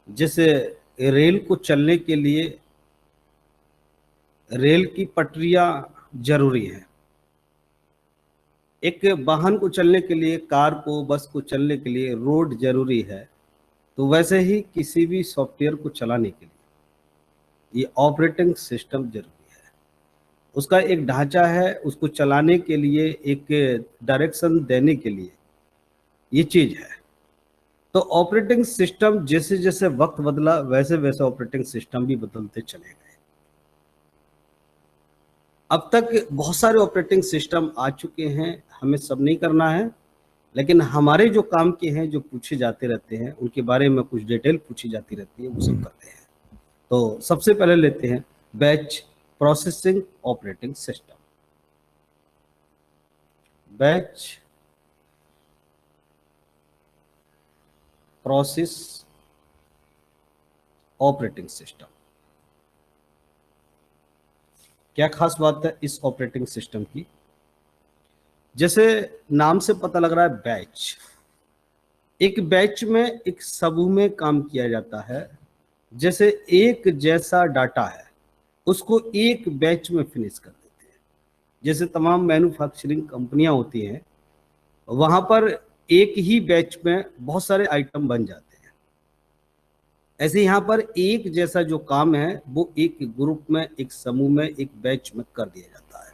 जैसे रेल को चलने के लिए रेल की पटरियां जरूरी है, एक वाहन को चलने के लिए, कार को, बस को चलने के लिए रोड जरूरी है। तो वैसे ही किसी भी सॉफ्टवेयर को चलाने के लिए ये ऑपरेटिंग सिस्टम जरूरी है। उसका एक ढांचा है, उसको चलाने के लिए, एक डायरेक्शन देने के लिए ये चीज है। तो ऑपरेटिंग सिस्टम जैसे जैसे वक्त बदला वैसे वैसे ऑपरेटिंग सिस्टम भी बदलते चले गए। अब तक बहुत सारे ऑपरेटिंग सिस्टम आ चुके हैं, हमें सब नहीं करना है, लेकिन हमारे जो काम के हैं, जो पूछे जाते रहते हैं, उनके बारे में कुछ डिटेल पूछी जाती रहती है, वो सब करते हैं। तो सबसे पहले लेते हैं batch processing operating system. Batch process operating system. क्या खास बात है इस ऑपरेटिंग सिस्टम की? जैसे नाम से पता लग रहा है बैच, एक बैच में एक समूह में काम किया जाता है। जैसे एक जैसा डाटा है उसको एक बैच में फिनिश कर देते हैं। जैसे तमाम मैन्युफैक्चरिंग कंपनियां होती हैं, वहां पर एक ही बैच में बहुत सारे आइटम बन जाते हैं। ऐसे यहाँ पर एक जैसा जो काम है वो एक ग्रुप में, एक समूह में, एक बैच में कर दिया जाता है।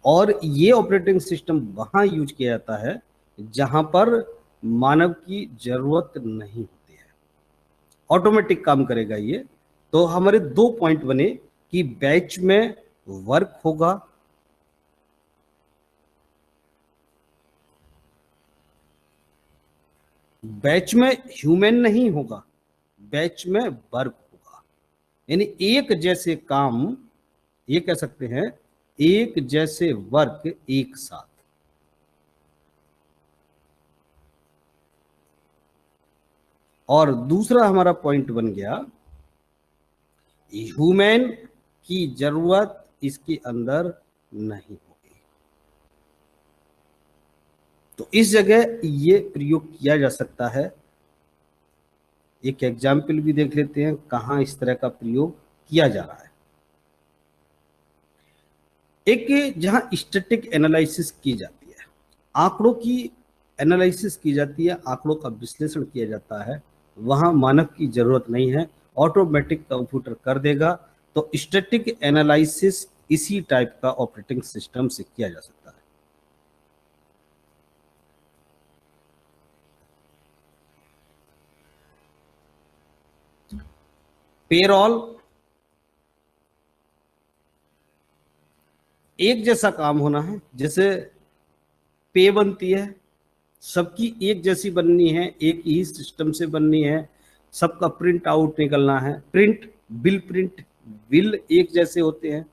और ये ऑपरेटिंग सिस्टम वहां यूज किया जाता है जहां पर मानव की जरूरत नहीं होती है, ऑटोमेटिक काम करेगा ये। तो हमारे दो पॉइंट बने कि बैच में वर्क होगा, बैच में ह्यूमन नहीं होगा, बैच में वर्क होगा। यानी एक जैसे काम, ये कह सकते हैं एक जैसे वर्क एक साथ। और दूसरा हमारा पॉइंट बन गया, ह्यूमन की जरूरत इसके अंदर नहीं होगी। तो इस जगह ये प्रयोग किया जा सकता है। एक एग्जाम्पल भी देख लेते हैं कहां इस तरह का प्रयोग किया जा रहा है। एक जहां स्टैटिक एनालिसिस की जाती है, आंकड़ों की एनालिसिस की जाती है, आंकड़ों का विश्लेषण किया जाता है, वहां मानव की जरूरत नहीं है, ऑटोमेटिक कंप्यूटर कर देगा। तो स्टैटिक एनालिसिस इसी टाइप का ऑपरेटिंग सिस्टम से किया जा सकता है। पेरोल एक जैसा काम होना है, जैसे पे बनती है, सबकी एक जैसी बननी है, एक ही सिस्टम से बननी है, सबका प्रिंट आउट निकलना है। प्रिंट, बिल एक जैसे होते हैं,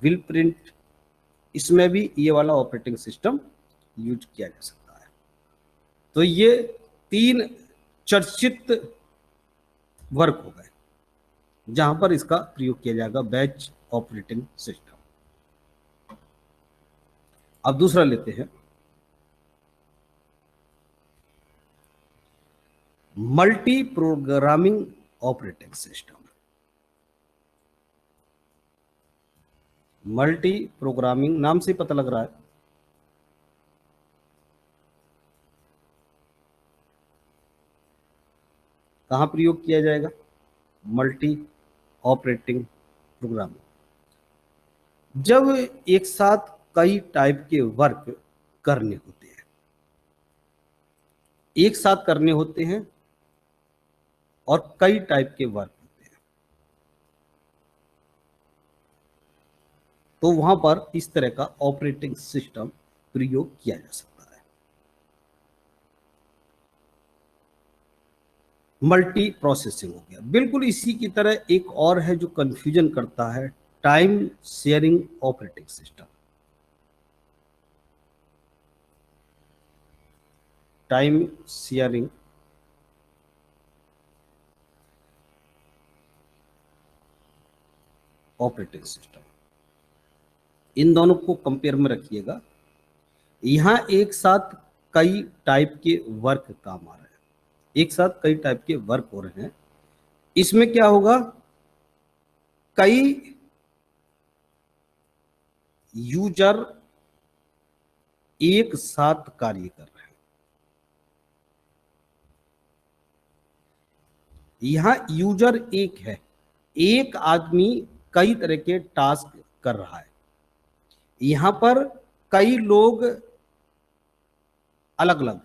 बिल प्रिंट, इसमें भी ये वाला ऑपरेटिंग सिस्टम यूज किया जा सकता है। तो ये तीन चर्चित वर्क हो गए जहां पर इसका प्रयोग किया जाएगा, बैच ऑपरेटिंग सिस्टम। अब दूसरा लेते हैं multi programming operating system. Multi programming नाम से पता लग रहा है, कहां प्रयोग किया जाएगा? Multi operating programming. जब एक साथ कई टाइप के वर्क करने होते हैं, एक साथ करने होते हैं और कई टाइप के वर्क होते हैं, तो वहां पर इस तरह का ऑपरेटिंग सिस्टम प्रयोग किया जा सकता है। मल्टी प्रोसेसिंग हो गया। बिल्कुल इसी की तरह एक और है जो कंफ्यूजन करता है, time sharing operating system. Time sharing operating system, इन दोनों को कंपेयर में रखिएगा। यहां एक साथ कई टाइप के वर्क काम आ रहे हैं, एक साथ कई टाइप के वर्क हो रहे हैं। इसमें क्या होगा, कई यूजर एक साथ कार्य कर रहे हैं। यहां यूजर एक है, एक आदमी कई तरह के टास्क कर रहा है। यहां पर कई लोग अलग अलग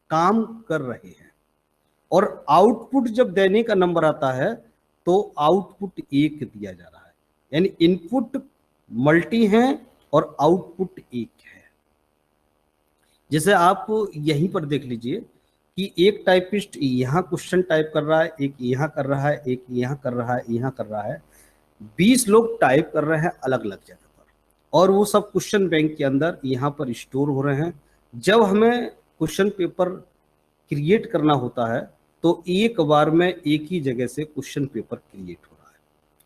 काम कर रहे हैं, और आउटपुट जब देने का नंबर आता है तो आउटपुट एक दिया जा रहा है, यानी इनपुट मल्टी है और आउटपुट एक है। जैसे आप यहीं पर देख लीजिए कि एक टाइपिस्ट यहां क्वेश्चन टाइप कर रहा है, एक यहां कर रहा है, एक यहां कर रहा है, यहां कर रहा है। 20 लोग टाइप कर रहे हैं अलग अलग जगह पर, और वो सब क्वेश्चन बैंक के अंदर यहाँ पर स्टोर हो रहे हैं। जब हमें क्वेश्चन पेपर क्रिएट करना होता है तो एक बार में एक ही जगह से क्वेश्चन पेपर क्रिएट हो रहा है।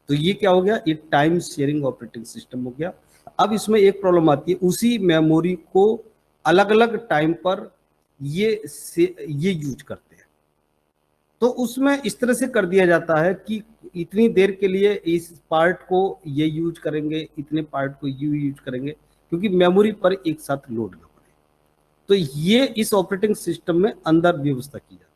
तो ये क्या हो गया, ये टाइम शेयरिंग ऑपरेटिंग सिस्टम हो गया। अब इसमें एक प्रॉब्लम आती है, उसी मेमोरी को अलग अलग टाइम पर ये यूज करते हैं। तो उसमें इस तरह से कर दिया जाता है कि इतनी देर के लिए इस पार्ट को ये यूज करेंगे, इतने पार्ट को यू यूज करेंगे, क्योंकि मेमोरी पर एक साथ लोड ना पड़े। तो ये इस ऑपरेटिंग सिस्टम में अंदर व्यवस्था की जाती है।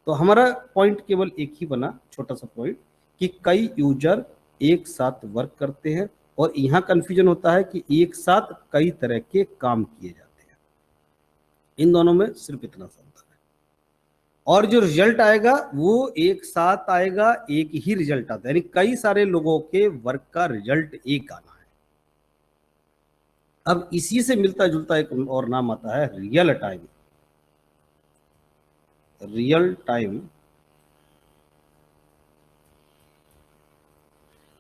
तो हमारा पॉइंट केवल एक ही बना, छोटा सा पॉइंट, कि कई यूजर एक साथ वर्क करते हैं, और यहाँ कंफ्यूजन होता है कि एक साथ कई तरह के काम किए जाते हैं। इन दोनों में सिर्फ इतना सा अंतर है, और जो रिजल्ट आएगा वो एक साथ आएगा, एक ही रिजल्ट आता है, यानी कई सारे लोगों के वर्क का रिजल्ट एक आना है। अब इसी से मिलता जुलता एक और नाम आता है real time. Real time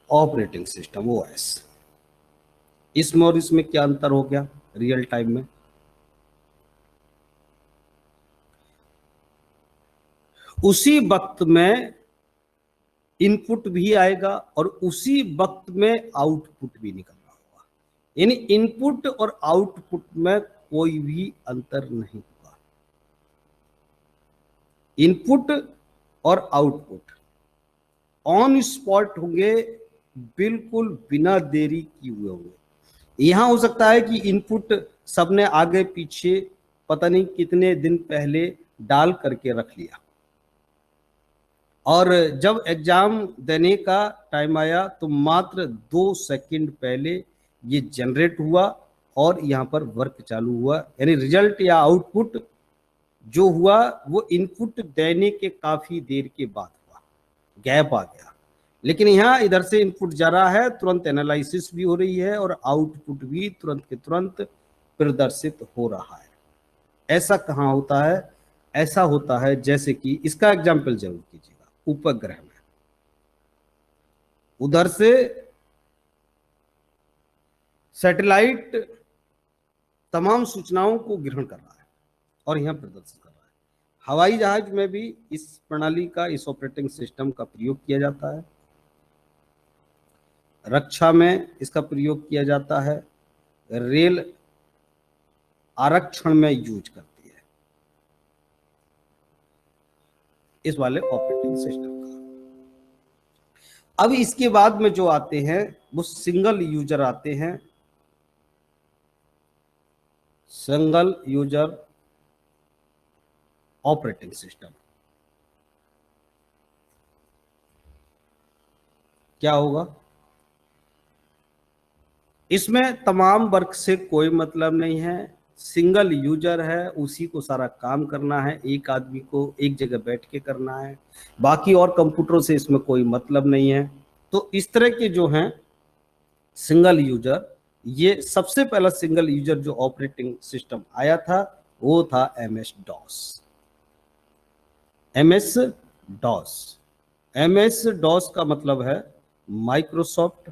operating system, OS. इसमें और इसमें क्या अंतर हो गया रियल टाइम में? उसी वक्त में इनपुट भी आएगा और उसी वक्त में आउटपुट भी निकलना होगा, यानी इनपुट और आउटपुट में कोई भी अंतर नहीं होगा। इनपुट और आउटपुट ऑन स्पॉट होंगे, बिल्कुल बिना देरी किए हुए होंगे। यहां हो सकता है कि इनपुट सबने आगे पीछे पता नहीं कितने दिन पहले डाल करके रख लिया, और जब एग्जाम देने का टाइम आया तो मात्र 2 सेकंड पहले ये जनरेट हुआ और यहाँ पर वर्क चालू हुआ, यानी रिजल्ट या आउटपुट जो हुआ वो इनपुट देने के काफी देर के बाद हुआ, गैप आ गया। लेकिन यहाँ इधर से इनपुट जा रहा है, तुरंत एनालिसिस भी हो रही है और आउटपुट भी तुरंत के तुरंत प्रदर्शित हो रहा है। ऐसा कहाँ होता है? ऐसा होता है जैसे कि इसका एग्जाम्पल जरूर कीजिएगा, उपग्रह में उधर से सैटेलाइट तमाम सूचनाओं को ग्रहण कर रहा है और यहां प्रदर्शित कर रहा है। हवाई जहाज में भी इस प्रणाली का, इस ऑपरेटिंग सिस्टम का प्रयोग किया जाता है। रक्षा में इसका प्रयोग किया जाता है। रेल आरक्षण में यूज करती है इस वाले ऑपरेटिंग सिस्टम का। अब इसके बाद में जो आते हैं वो सिंगल यूजर आते हैं। सिंगल यूजर ऑपरेटिंग सिस्टम क्या होगा? इसमें तमाम वर्क से कोई मतलब नहीं है, सिंगल यूजर है, उसी को सारा काम करना है, एक आदमी को एक जगह बैठ के करना है, बाकी और कंप्यूटरों से इसमें कोई मतलब नहीं है। तो इस तरह के जो हैं सिंगल यूजर, ये सबसे पहला सिंगल यूजर जो ऑपरेटिंग सिस्टम आया था वो था MS DOS. MS DOS, MS DOS का मतलब है Microsoft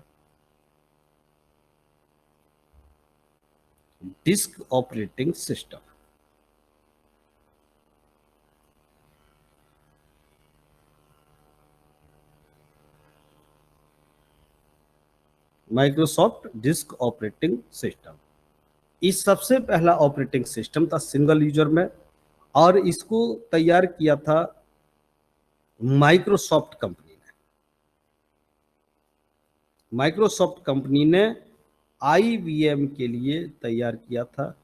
disk operating system. Microsoft disk operating system, इस सबसे पहला ऑपरेटिंग सिस्टम था सिंगल यूजर में। और इसको तैयार किया था माइक्रोसॉफ्ट कंपनी ने। माइक्रोसॉफ्ट कंपनी ने IBM के लिए तैयार किया था।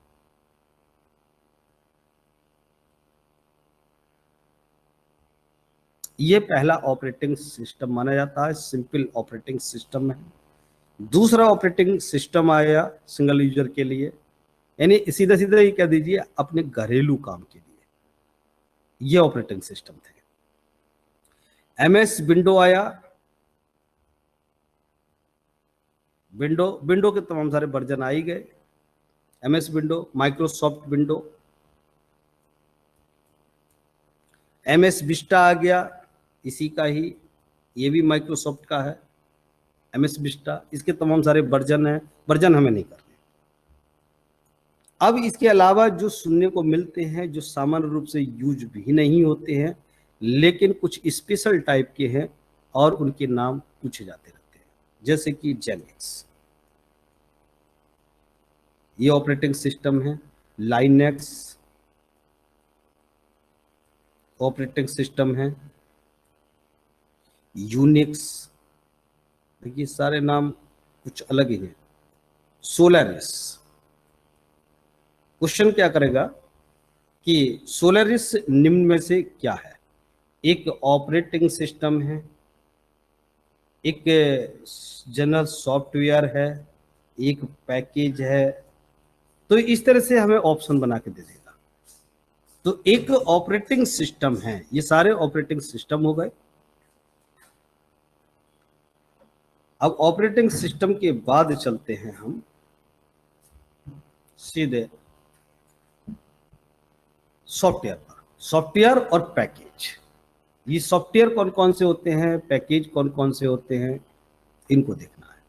ये पहला ऑपरेटिंग सिस्टम माना जाता है, सिंपल ऑपरेटिंग सिस्टम है। दूसरा ऑपरेटिंग सिस्टम आया सिंगल यूजर के लिए, यानी सीधा सीधा ये कह दीजिए अपने घरेलू काम के लिए ये ऑपरेटिंग सिस्टम थे। MS विंडो आया। विंडो के तमाम सारे वर्जन आ ही गए। MS window, Microsoft window, MS Vista आ गया, इसी का ही, ये भी माइक्रोसॉफ्ट का है MS विस्टा। इसके तमाम सारे वर्जन हैं, वर्जन हमें नहीं करने। अब इसके अलावा जो सुनने को मिलते हैं, जो सामान्य रूप से यूज भी नहीं होते हैं, लेकिन कुछ स्पेशल टाइप के हैं और उनके नाम पूछे जाते रहते हैं, जैसे कि जेनिक्स, ये ऑपरेटिंग सिस्टम है। लाइनेक्स ऑपरेटिंग सिस्टम है। यूनिक्स, देखिए सारे नाम कुछ अलग ही हैं। सोलारिस, क्वेश्चन क्या करेगा कि सोलारिस निम्न में से क्या है? एक ऑपरेटिंग सिस्टम है, एक जनरल सॉफ्टवेयर है, एक पैकेज है। तो इस तरह से हमें ऑप्शन बना के दे देगा। तो एक ऑपरेटिंग सिस्टम है, ये सारे ऑपरेटिंग सिस्टम हो गए। अब ऑपरेटिंग सिस्टम के बाद चलते हैं हम सीधे सॉफ्टवेयर पर। सॉफ्टवेयर और पैकेज, ये सॉफ्टवेयर कौन कौन से होते हैं, पैकेज कौन कौन से होते हैं, इनको देखना है।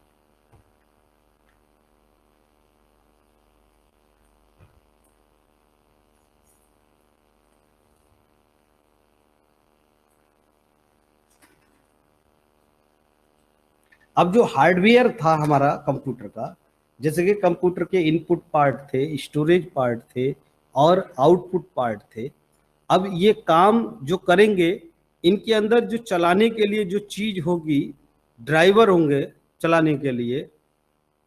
अब जो हार्डवेयर था हमारा कंप्यूटर का, जैसे कि कंप्यूटर के इनपुट पार्ट थे, स्टोरेज पार्ट थे और आउटपुट पार्ट थे। अब ये काम जो करेंगे, इनके अंदर जो चलाने के लिए जो चीज होगी, ड्राइवर होंगे चलाने के लिए,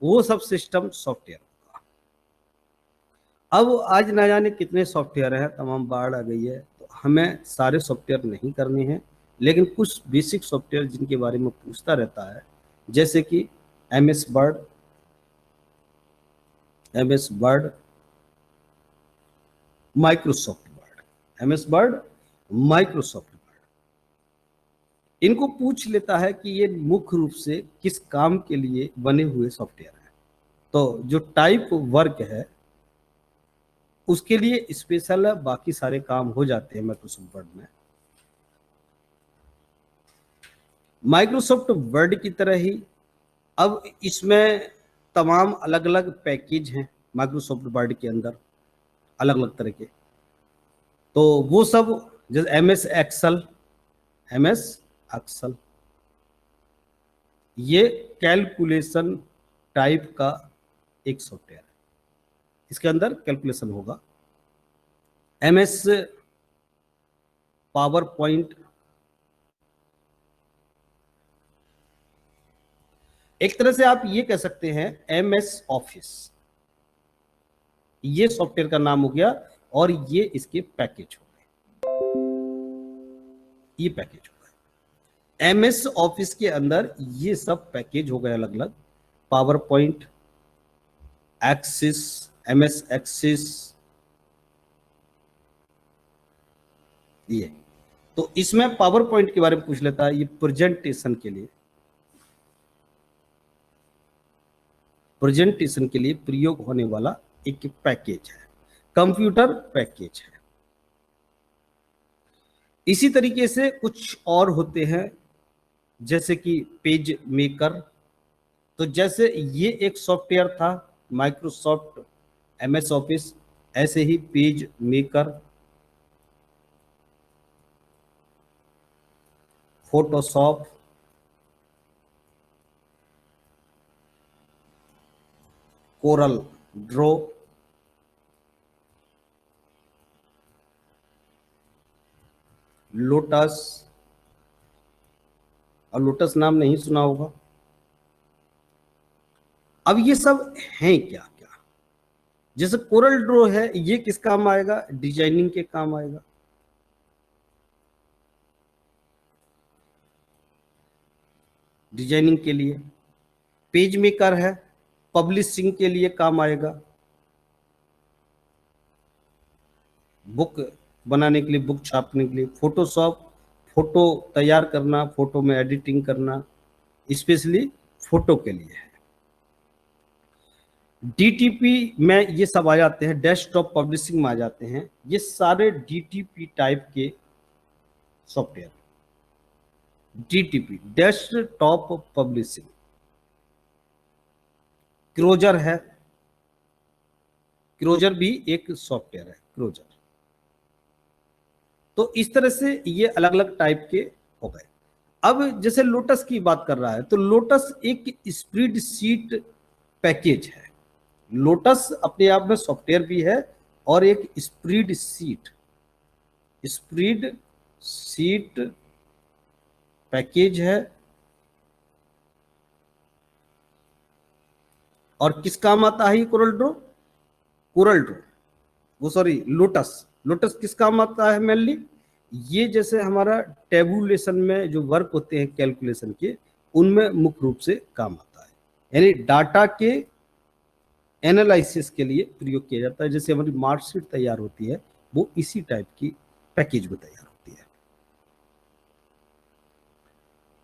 वो सब सिस्टम सॉफ्टवेयर होगा। अब आज ना जाने कितने सॉफ्टवेयर हैं, तमाम बाढ़ आ गई है, तो हमें सारे सॉफ्टवेयर नहीं करने हैं, लेकिन कुछ बेसिक सॉफ्टवेयर जिनके बारे में पूछता रहता है, जैसे कि MS word, Microsoft word, MS word, Microsoft word, इनको पूछ लेता है कि ये मुख्य रूप से किस काम के लिए बने हुए सॉफ्टवेयर हैं। तो जो टाइप वर्क है उसके लिए स्पेशल है, बाकी सारे काम हो जाते हैं माइक्रोसॉफ्ट वर्ड में। माइक्रोसॉफ्ट वर्ड की तरह ही अब इसमें तमाम अलग अलग पैकेज हैं माइक्रोसॉफ्ट वर्ड के अंदर, अलग अलग तरह के। तो वो सब जैसे MS एक्सेल, ये कैलकुलेशन टाइप का एक सॉफ्टवेयर है, इसके अंदर कैलकुलेशन होगा। MS पावर पॉइंट, एक तरह से आप ये कह सकते हैं MS ऑफिस, ये सॉफ्टवेयर का नाम हो गया और ये इसके पैकेज हो गए, ये पैकेज हो गए। MS ऑफिस के अंदर ये सब पैकेज हो गए अलग अलग। Power point, axis, MS axis, ये। तो इसमें पावर पॉइंट के बारे में पूछ लेता है, ये प्रेजेंटेशन के लिए, प्रयोग होने वाला एक पैकेज है, कंप्यूटर पैकेज है। इसी तरीके से कुछ और होते हैं, जैसे कि पेज मेकर। तो जैसे ये एक सॉफ्टवेयर था माइक्रोसॉफ्ट MS ऑफिस, ऐसे ही PageMaker, Photoshop, CorelDraw, Lotus, और लोटस नाम नहीं सुना होगा। अब ये सब हैं क्या क्या? जैसे कोरल ड्रॉ है, ये किस काम आएगा? डिजाइनिंग के काम आएगा। डिजाइनिंग के लिए। पेज मेकर है, पब्लिशिंग के लिए काम आएगा। बुक बनाने के लिए, बुक छापने के लिए। फोटोशॉप, फोटो तैयार करना, फोटो में एडिटिंग करना, स्पेशली फोटो के लिए है। डीटीपी में ये सब आ जाते हैं, डेस्कटॉप पब्लिशिंग में आ जाते हैं ये सारे डीटीपी टाइप के software. DTP, desktop publishing. Cruiser है, क्रोजर भी एक सॉफ्टवेयर है, क्रोजर। तो इस तरह से ये अलग अलग टाइप के हो गए। अब जैसे लोटस की बात कर रहा है, तो लोटस एक स्प्रेडशीट पैकेज है। लोटस अपने आप में सॉफ्टवेयर भी है और एक स्प्रेडशीट पैकेज है। और किस काम आता है ये कोरल ड्रॉ? कोरल ड्रॉ, वो सॉरी लोटस, लोटस किस काम आता है मेनली? ये जैसे हमारा टेबुलेशन में जो वर्क होते हैं कैलकुलेशन के, उनमें मुख्य रूप से काम आता है। यानी डाटा के एनालिसिस के लिए प्रयोग किया जाता है। जैसे हमारी मार्कशीट तैयार होती है, वो इसी टाइप की पैकेज में तैयार होती है।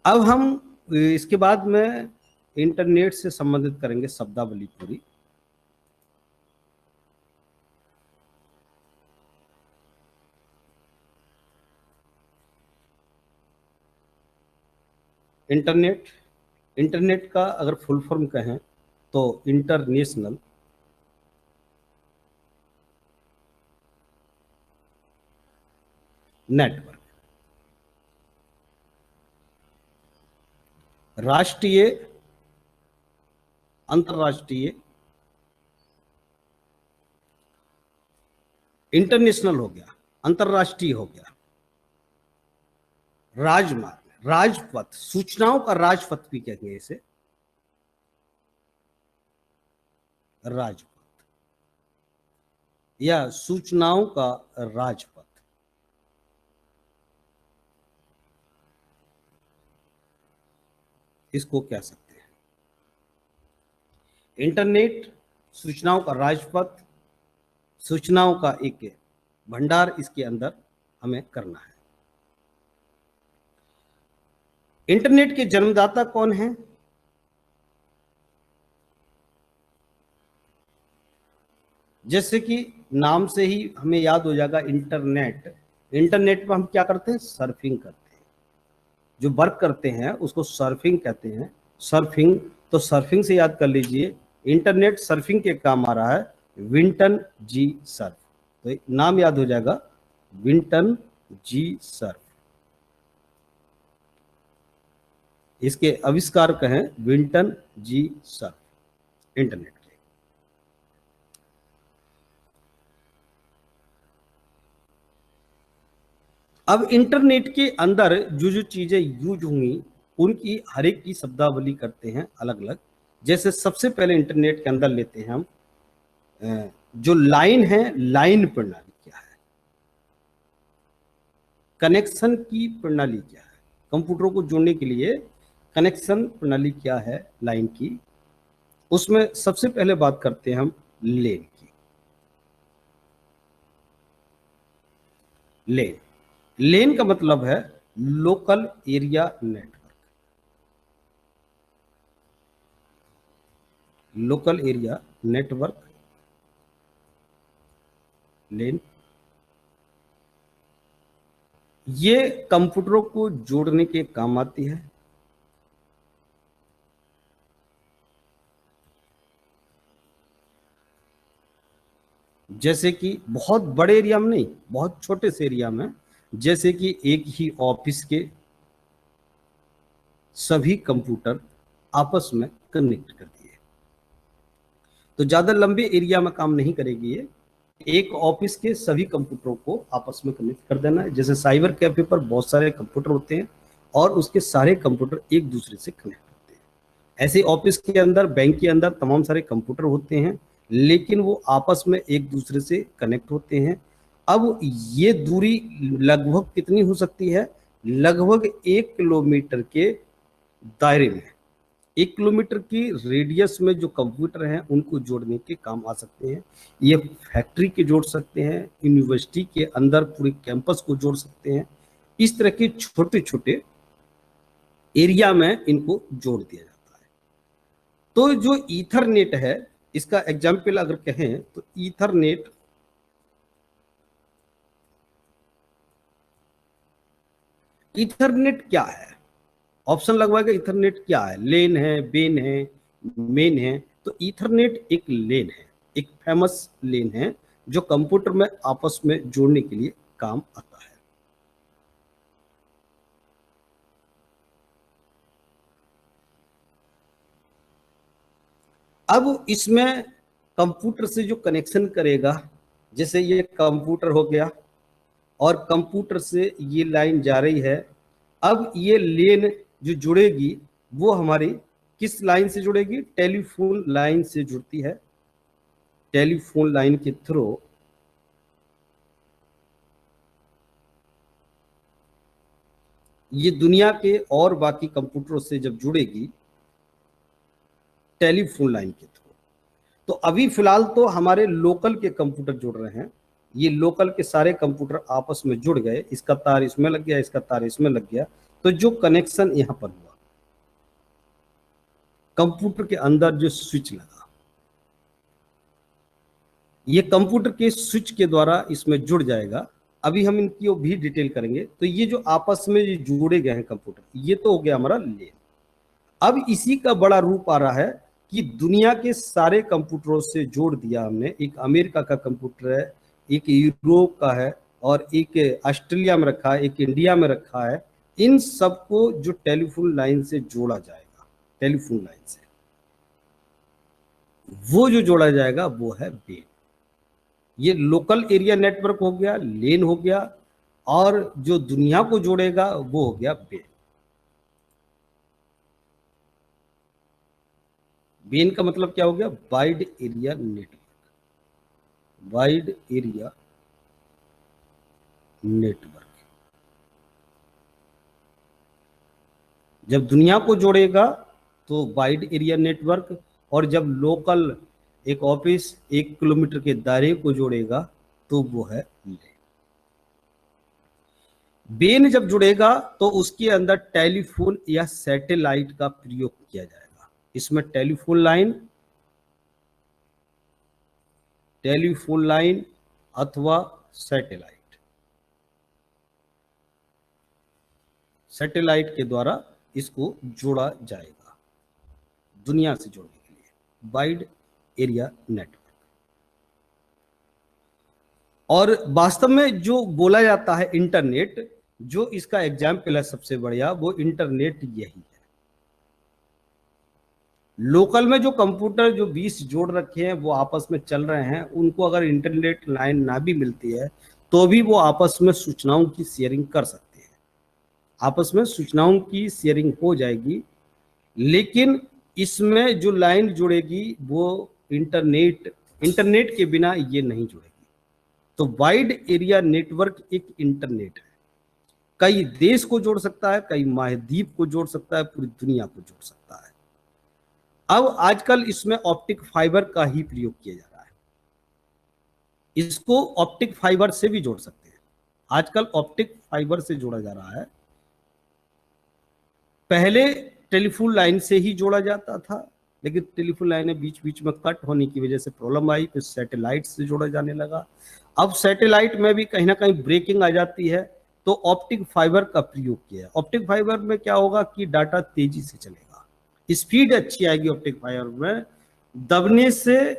अब हम इसके बाद में इंटरनेट से संबंधित करेंगे शब्दावली पूरी। इंटरनेट, इंटरनेट का अगर फुल फॉर्म कहें तो इंटरनेशनल नेटवर्क। राष्ट्रीय, अंतरराष्ट्रीय, इंटरनेशनल हो गया, अंतरराष्ट्रीय हो गया। राजमार्ग, राजपथ, सूचनाओं का राजपथ भी कहेंगे इसे, राजपथ या सूचनाओं का राजपथ। इसको कह सकते हैं इंटरनेट, सूचनाओं का राजपथ, सूचनाओं का एक भंडार इसके अंदर हमें करना है। इंटरनेट के जन्मदाता कौन है? जैसे कि नाम से ही हमें याद हो जाएगा इंटरनेट। इंटरनेट पर हम क्या करते हैं? सर्फिंग करते हैं। जो वर्क करते हैं उसको सर्फिंग कहते हैं। सर्फिंग, तो सर्फिंग से याद कर लीजिए, इंटरनेट सर्फिंग के काम आ रहा है, विंटन जी सर्फ। तो नाम याद हो जाएगा, विंटन जी सर्फ। इसके आविष्कारक हैं विंटन जी सर्फ, इंटरनेट के। अब इंटरनेट के अंदर जो जो चीजें यूज होंगी, उनकी हर एक की शब्दावली करते हैं अलग अलग। जैसे सबसे पहले इंटरनेट के अंदर लेते हैं हम जो लाइन है, लाइन प्रणाली क्या है? कनेक्शन की प्रणाली क्या है? कंप्यूटरों को जोड़ने के लिए कनेक्शन प्रणाली क्या है लाइन की? उसमें सबसे पहले बात करते हैं हम लेन की। लेन, लेन का मतलब है local area network. Local area network, LAN. ये कंप्यूटरों को जोड़ने के काम आती है। जैसे कि बहुत बड़े एरिया में नहीं, बहुत छोटे से एरिया में, जैसे कि एक ही ऑफिस के सभी कंप्यूटर आपस में कनेक्ट कर दिए, तो ज्यादा लंबे एरिया में काम नहीं करेगी ये। एक ऑफिस के सभी कंप्यूटरों को आपस में कनेक्ट कर देना है। जैसे साइबर कैफे पर बहुत सारे कंप्यूटर होते हैं और उसके सारे कंप्यूटर एक दूसरे से कनेक्ट होते हैं, ऐसे ऑफिस के अंदर, बैंक के अंदर तमाम सारे कंप्यूटर होते हैं, लेकिन वो आपस में एक दूसरे से कनेक्ट होते हैं। अब ये दूरी लगभग कितनी हो सकती है? लगभग 1 किलोमीटर के दायरे में, 1 किलोमीटर की रेडियस में जो कंप्यूटर हैं उनको जोड़ने के काम आ सकते हैं। ये फैक्ट्री के जोड़ सकते हैं, यूनिवर्सिटी के अंदर पूरे कैंपस को जोड़ सकते हैं। इस तरह के छोटे छोटे एरिया में इनको जोड़ दिया जाता है। तो जो ईथरनेट है, इसका एग्जाम्पल अगर कहें तो ईथरनेट ईथरनेट क्या है? ऑप्शन लगवाएगा, ईथरनेट क्या है? लेन है, बेन है, मेन है। तो ईथरनेट एक लेन है, एक फेमस लेन है जो कंप्यूटर में आपस में जोड़ने के लिए काम आता है। अब इसमें कंप्यूटर से जो कनेक्शन करेगा, जैसे ये कंप्यूटर हो गया और कंप्यूटर से ये लाइन जा रही है। अब ये लेन जो जुड़ेगी वो हमारी किस लाइन से जुड़ेगी? टेलीफोन लाइन से जुड़ती है। टेलीफोन लाइन के थ्रू ये दुनिया के और बाकी कंप्यूटरों से जब जुड़ेगी टेलीफोन लाइन के थ्रू, तो अभी फिलहाल तो हमारे लोकल के कंप्यूटर जुड़ रहे हैं। ये लोकल के सारे कंप्यूटर आपस में जुड़ गए, इसका तार इसमें लग गया, इसका तार इसमें लग गया, तो जो कनेक्शन यहां पर हुआ, कंप्यूटर के अंदर जो स्विच लगा, ये कंप्यूटर के स्विच के द्वारा इसमें जुड़ जाएगा। अभी हम इनकी भी डिटेल करेंगे। तो ये जो आपस में ये जुड़े गए हैं कंप्यूटर, ये तो हो गया हमारा लेन। अब इसी का बड़ा रूप आ रहा है कि दुनिया के सारे कंप्यूटरों से जोड़ दिया हमने। एक अमेरिका का कंप्यूटर है, एक यूरोप का है और एक ऑस्ट्रेलिया में रखा है, एक इंडिया में रखा है। इन सबको जो टेलीफोन लाइन से जोड़ा जाएगा, टेलीफोन लाइन से वो जो जोड़ा जाएगा वो है बेन। ये लोकल एरिया नेटवर्क हो गया, लेन हो गया, और जो दुनिया को जोड़ेगा वो हो गया बेन। बेन का मतलब क्या हो गया? Wide area network, wide area network. जब दुनिया को जोड़ेगा तो वाइड एरिया नेटवर्क, और जब लोकल एक ऑफिस 1 किलोमीटर के दायरे को जोड़ेगा तो वो है लेन। बेन जब जुड़ेगा तो उसके अंदर टेलीफोन या सैटेलाइट का प्रयोग किया जाएगा। इसमें टेलीफोन लाइन अथवा सैटेलाइट के द्वारा इसको जोड़ा जाएगा दुनिया से जोड़ने के लिए, वाइड एरिया नेटवर्क। और वास्तव में जो बोला जाता है इंटरनेट, जो इसका एग्जाम्पल है सबसे बढ़िया, वो इंटरनेट यही है। लोकल में जो कंप्यूटर जो 20 जोड़ रखे हैं वो आपस में चल रहे हैं, उनको अगर इंटरनेट लाइन ना भी मिलती है तो भी वो आपस में सूचनाओं की शेयरिंग कर सकते हैं, आपस में सूचनाओं की शेयरिंग हो जाएगी। लेकिन इसमें जो लाइन जुड़ेगी वो इंटरनेट के बिना ये नहीं जुड़ेगी। तो वाइड एरिया नेटवर्क एक इंटरनेट है, कई देश को जोड़ सकता है, कई महाद्वीप को जोड़ सकता है, पूरी दुनिया को जोड़ सकता है। अब आजकल इसमें ऑप्टिक फाइबर का ही प्रयोग किया जा रहा है। इसको ऑप्टिक फाइबर से भी जोड़ सकते हैं, आजकल ऑप्टिक फाइबर से जोड़ा जा रहा है। पहले टेलीफोन लाइन से ही जोड़ा जाता था, लेकिन टेलीफोन लाइनें बीच बीच में कट होने की वजह से प्रॉब्लम आई, फिर सैटेलाइट से जोड़ा जाने लगा। अब सैटेलाइट में भी कहीं ना कहीं ब्रेकिंग आ जाती है, तो ऑप्टिक फाइबर का प्रयोग किया। ऑप्टिक फाइबर में क्या होगा कि डाटा तेजी से चलेगा, स्पीड अच्छी आएगी ऑप्टिक फाइबर में, दबने से,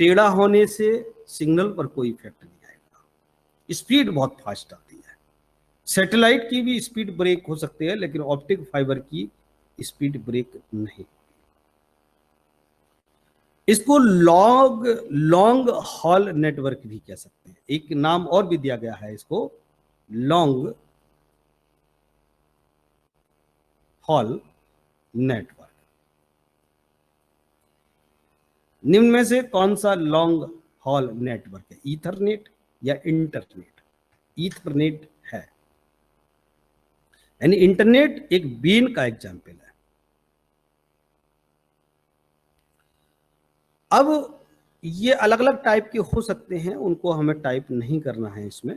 टेढ़ा होने से सिग्नल पर कोई इफेक्ट नहीं आएगा, स्पीड बहुत फास्ट आती है। सैटेलाइट की भी स्पीड ब्रेक हो सकती है, लेकिन ऑप्टिक फाइबर की स्पीड ब्रेक नहीं। इसको लॉन्ग लॉन्ग हॉल नेटवर्क भी कह सकते हैं। एक नाम और भी दिया गया है इसको, लॉन्ग हॉल नेटवर्क। निम्न में से कौन सा लॉन्ग हॉल नेटवर्क है? ईथरनेट या इंटरनेट? ईथरनेट है, यानी इंटरनेट एक बीन का एग्जाम्पल है। अब ये अलग अलग टाइप के हो सकते हैं, उनको हमें टाइप नहीं करना है इसमें।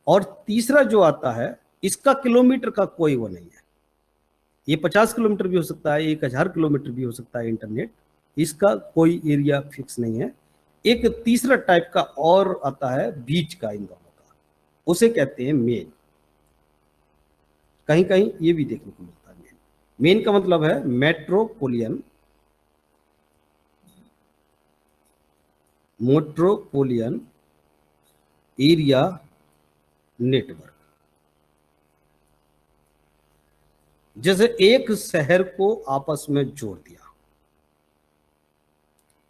और तीसरा जो आता है, इसका किलोमीटर का कोई वो नहीं है। ये 50 किलोमीटर भी हो सकता है, 1000 किलोमीटर भी हो सकता है इंटरनेट, इसका कोई एरिया फिक्स नहीं है। एक तीसरा टाइप का और आता है बीच का इन दोनों का, उसे कहते हैं मेन। कहीं कहीं ये भी देखने को मिलता है मेन। मेन का मतलब है मेट्रोपोलियन एरिया नेटवर्क। जैसे एक शहर को आपस में जोड़ दिया,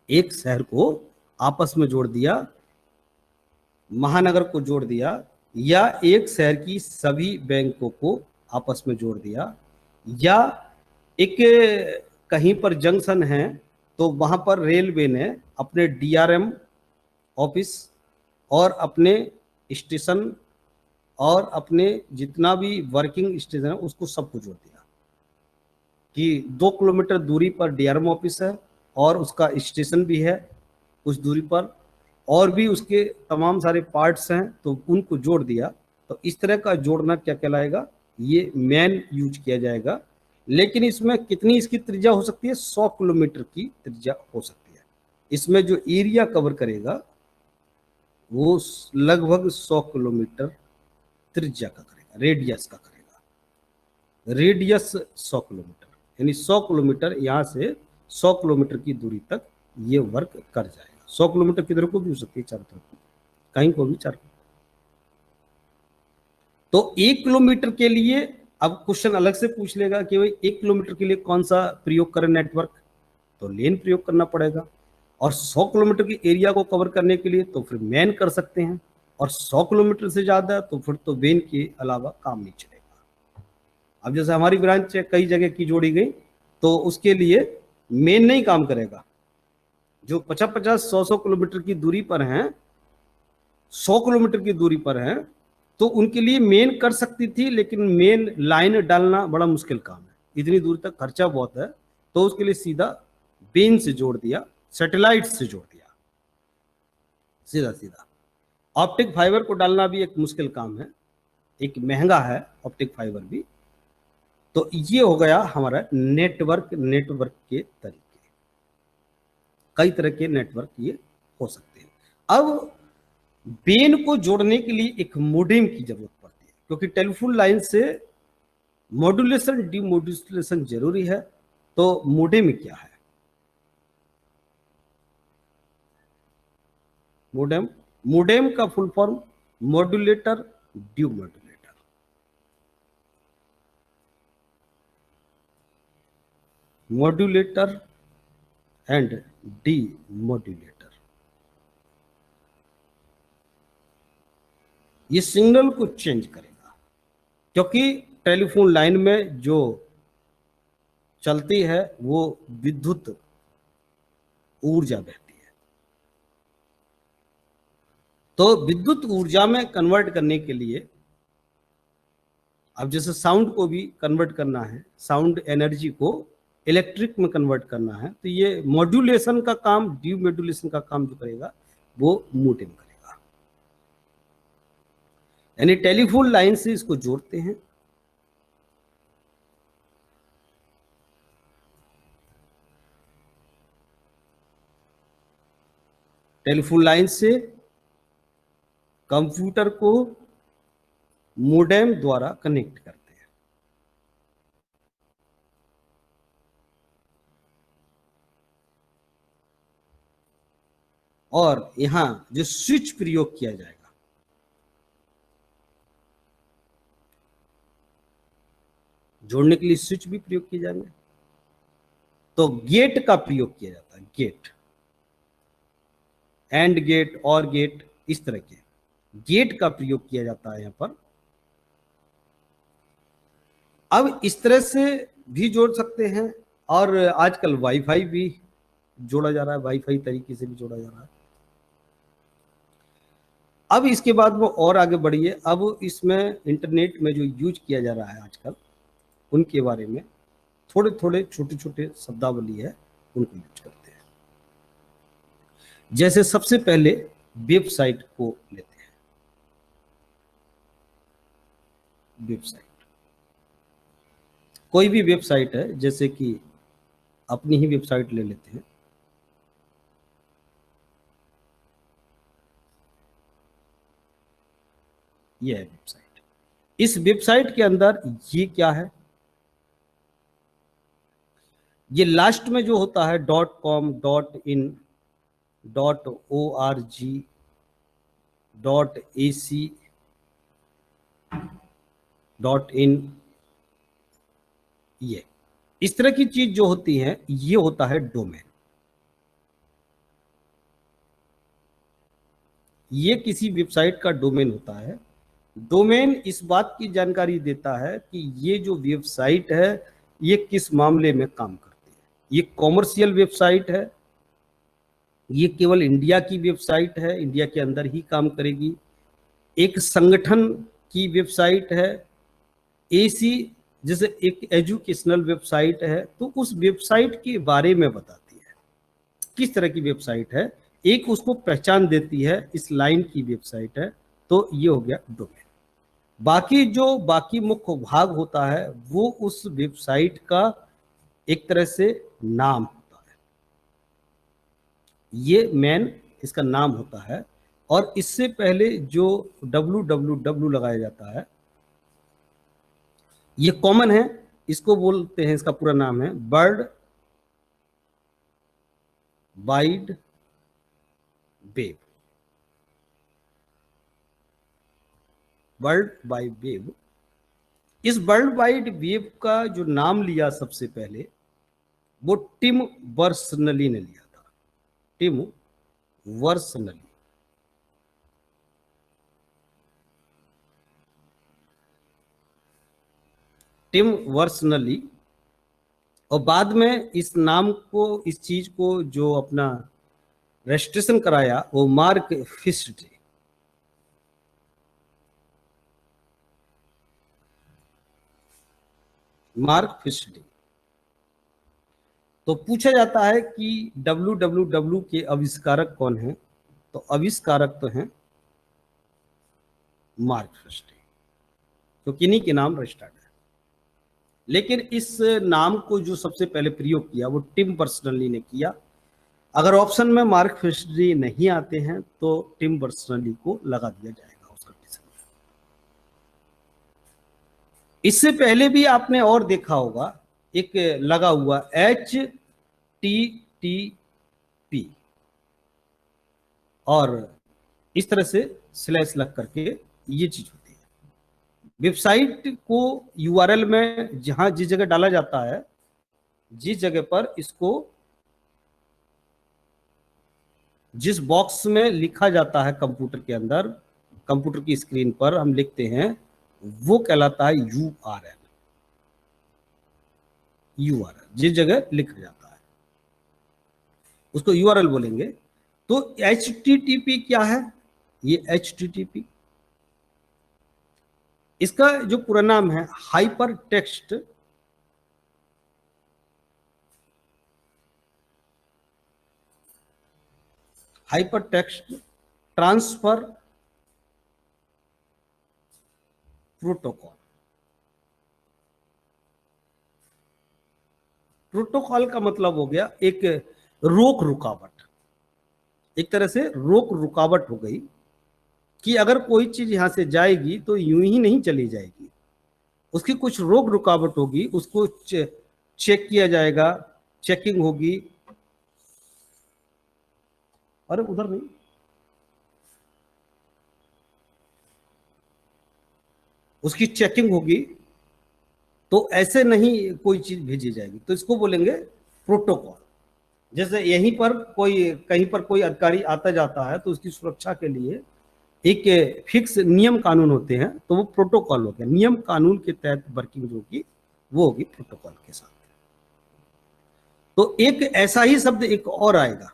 एक शहर को आपस में जोड़ दिया, महानगर को जोड़ दिया, या एक शहर की सभी बैंकों को आपस में जोड़ दिया, या एक कहीं पर जंक्शन है तो वहां पर रेलवे ने अपने डीआरएम ऑफिस और अपने स्टेशन और अपने जितना भी वर्किंग स्टेशन है उसको सबको जोड़ दिया कि 2 किलोमीटर दूरी पर डीआरएम ऑफिस है और उसका स्टेशन भी है कुछ दूरी पर, और भी उसके तमाम सारे पार्ट्स हैं, तो उनको जोड़ दिया। तो इस तरह का जोड़ना क्या कहलाएगा? ये मैन यूज किया जाएगा। लेकिन इसमें कितनी इसकी त्रिज्या हो सकती है? 100 किलोमीटर की त्रिज्या हो सकती है। इसमें जो एरिया कवर करेगा वो लगभग 100 किलोमीटर त्रिज्या का करेगा, रेडियस का करेगा। रेडियस 100 किलोमीटर, यानी 100 किलोमीटर, यहाँ से 100 किलोमीटर की दूरी तक ये वर्क कर जाएगा। 100 किलोमीटर किधर को भी हो सकती है, चारों तरफ कहीं को भी चार। तो 1 किलोमीटर के लिए अब क्वेश्चन अलग से पूछ लेगा कि भाई 1 किलोमीटर के लिए कौन सा प्रयोग करें नेटवर्क, तो लेन प्रयोग करना पड़ेगा। और 100 किलोमीटर की एरिया को कवर करने के लिए तो फिर मैन कर सकते हैं, और 100 किलोमीटर से ज्यादा तो फिर तो वेन के अलावा काम नहीं चलेगा। अब जैसे हमारी ब्रांच कई जगह की जोड़ी गई तो उसके लिए मेन नहीं काम करेगा। जो 50-50, 100 किलोमीटर की दूरी पर हैं, 100 किलोमीटर की दूरी पर हैं, तो उनके लिए मेन कर सकती थी, लेकिन मेन लाइन डालना बड़ा मुश्किल काम है, इतनी दूर तक खर्चा बहुत है। तो उसके लिए सीधा बेन से जोड़ दिया, सैटेलाइट से जोड़ दिया, सीधा सीधा। ऑप्टिक फाइबर को डालना भी एक मुश्किल काम है, एक महंगा है ऑप्टिक फाइबर भी। तो ये हो गया हमारा नेटवर्क के तरीके। कई तरह के नेटवर्क ये हो सकते हैं। अब बेन को जोड़ने के लिए एक मोडेम की जरूरत पड़ती है, क्योंकि टेलीफोन लाइन से मॉड्यूलेशन डीमॉड्यूलेशन जरूरी है। तो मोडेम क्या है? मोडेम का full form modulator demodulator. Modulator and demodulator, ये सिग्नल को चेंज करेगा, क्योंकि टेलीफोन लाइन में जो चलती है वो विद्युत ऊर्जा बहती है। तो विद्युत ऊर्जा में कन्वर्ट करने के लिए, अब जैसे साउंड को भी कन्वर्ट करना है, साउंड एनर्जी को इलेक्ट्रिक में कन्वर्ट करना है, तो ये मॉड्यूलेशन का काम, डीमॉड्यूलेशन का काम जो करेगा वो मोडेम करेगा। यानी टेलीफोन लाइन से इसको जोड़ते हैं, टेलीफोन लाइन से कंप्यूटर को मोडेम द्वारा कनेक्ट करते हैं। और यहां जो स्विच प्रयोग किया जाएगा, जोड़ने के लिए स्विच भी प्रयोग किए जाएंगे। तो गेट का प्रयोग किया जाता है, गेट। एंड गेट, और गेट, इस तरह के गेट का प्रयोग किया जाता है यहाँ पर। अब इस तरह से भी जोड़ सकते हैं, और आजकल वाईफाई भी जोड़ा जा रहा है, वाईफाई तरीके से भी जोड़ा जा रहा है। अब इसके बाद वो और आगे बढ़िए, अब इसमें इंटरनेट में जो यूज किया जा रहा है आजकल, उनके बारे में थोड़े थोड़े छोटे छोटे शब्दावली है, उनको यूज करते हैं। जैसे सबसे पहले वेबसाइट को लेते हैं। वेबसाइट, कोई भी वेबसाइट है, जैसे कि अपनी ही वेबसाइट ले लेते हैं। यह है वेबसाइट। इस वेबसाइट के अंदर ये क्या है, ये लास्ट में जो होता है .com, .in, .org, .ac, .in, ये इस तरह की चीज जो होती है, ये होता है डोमेन। ये किसी वेबसाइट का डोमेन होता है। डोमेन इस बात की जानकारी देता है कि ये जो वेबसाइट है, ये किस मामले में काम करती है। ये कॉमर्शियल वेबसाइट है, ये केवल इंडिया की वेबसाइट है, इंडिया के अंदर ही काम करेगी। एक संगठन की वेबसाइट है, एसी जैसे एक एजुकेशनल वेबसाइट है, तो उस वेबसाइट के बारे में बताती है किस तरह की वेबसाइट है, एक उसको पहचान देती है, इस लाइन की वेबसाइट है। तो ये हो गया डोमेन। बाकी जो बाकी मुख्य भाग होता है, वो उस वेबसाइट का एक तरह से नाम होता है। ये मेन इसका नाम होता है, और इससे पहले जो www लगाया जाता है, ये कॉमन है, इसको बोलते हैं, इसका पूरा नाम है world wide web. World wide web, इस वर्ल्ड वाइड वेब का जो नाम लिया सबसे पहले, वो टिम बर्नर्स-ली ने लिया था। Tim Berners-Lee. टिम बर्नर्स-ली, और बाद में इस नाम को, इस चीज को जो अपना रजिस्ट्रेशन कराया, वो मार्क फिशरे। मार्क फिशरे। तो पूछा जाता है कि www के आविष्कारक कौन हैं, तो आविष्कारक तो हैं मार्क फिशरे, तो किन्हीं के नाम रजिस्टर्ड है। लेकिन इस नाम को जो सबसे पहले प्रयोग किया, वो टिम बर्नर्स-ली ने किया। अगर ऑप्शन में मार्क फिशरे नहीं आते हैं, तो टिम बर्नर्स-ली को लगा दिया जाएगा उस कंडीशन में। इससे पहले भी आपने और देखा होगा, एक लगा हुआ HTTP, और इस तरह से स्लैश लग करके ये चीज होती है। वेबसाइट को यूआरएल में जहां जिस जगह डाला जाता है, जिस जगह पर इसको, जिस बॉक्स में लिखा जाता है कंप्यूटर के अंदर, कंप्यूटर की स्क्रीन पर हम लिखते हैं, वो कहलाता है यूआरएल। यूआरएल जिस जगह लिखा जाता है, उसको यूआरएल बोलेंगे। तो HTTP क्या है, ये HTTP, इसका जो पूरा नाम है hyper text transfer protocol. Protocol का मतलब हो गया एक रोक रुकावट, एक तरह से रोक रुकावट हो गई कि अगर कोई चीज यहां से जाएगी तो यूं ही नहीं चली जाएगी, उसकी कुछ रोक रुकावट होगी, उसको चेक किया जाएगा, चेकिंग होगी। अरे उधर नहीं, उसकी चेकिंग होगी, तो ऐसे नहीं कोई चीज भेजी जाएगी, तो इसको बोलेंगे प्रोटोकॉल। जैसे यहीं पर कोई कहीं पर कोई अधिकारी आता जाता है तो उसकी सुरक्षा के लिए एक फिक्स नियम कानून होते हैं, तो वो प्रोटोकॉल हो गया, नियम कानून के तहत वर्किंग जो होगी वो होगी प्रोटोकॉल के साथ। तो एक ऐसा ही शब्द एक और आएगा,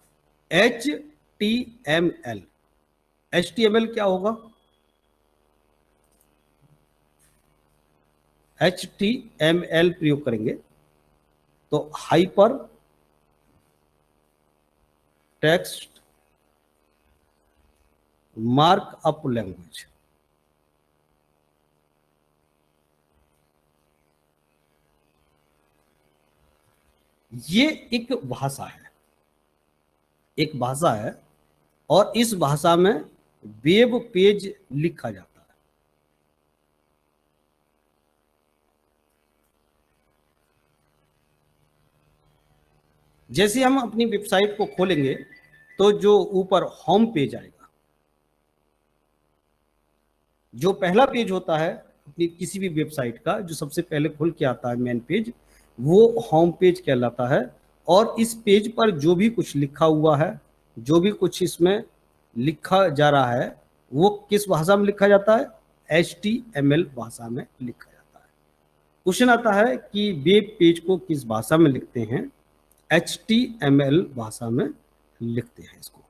HTML। HTML क्या होगा? HTML प्रयोग करेंगे तो हाइपर टेक्स्ट मार्कअप लैंग्वेज। ये एक भाषा है, एक भाषा है, और इस भाषा में वेब पेज लिखा जाता है। जैसे हम अपनी वेबसाइट को खोलेंगे तो जो ऊपर होम पेज आएगा, जो पहला पेज होता है अपनी किसी भी वेबसाइट का, जो सबसे पहले खुल के आता है मेन पेज, वो होम पेज कहलाता है। और इस पेज पर जो भी कुछ लिखा हुआ है, जो भी कुछ इसमें लिखा जा रहा है, वो किस भाषा में लिखा जाता है? HTML भाषा में लिखा जाता है। क्वेश्चन आता है कि वेब पेज को किस भाषा में लिखते हैं? HTML भाषा में लिखते हैं इसको।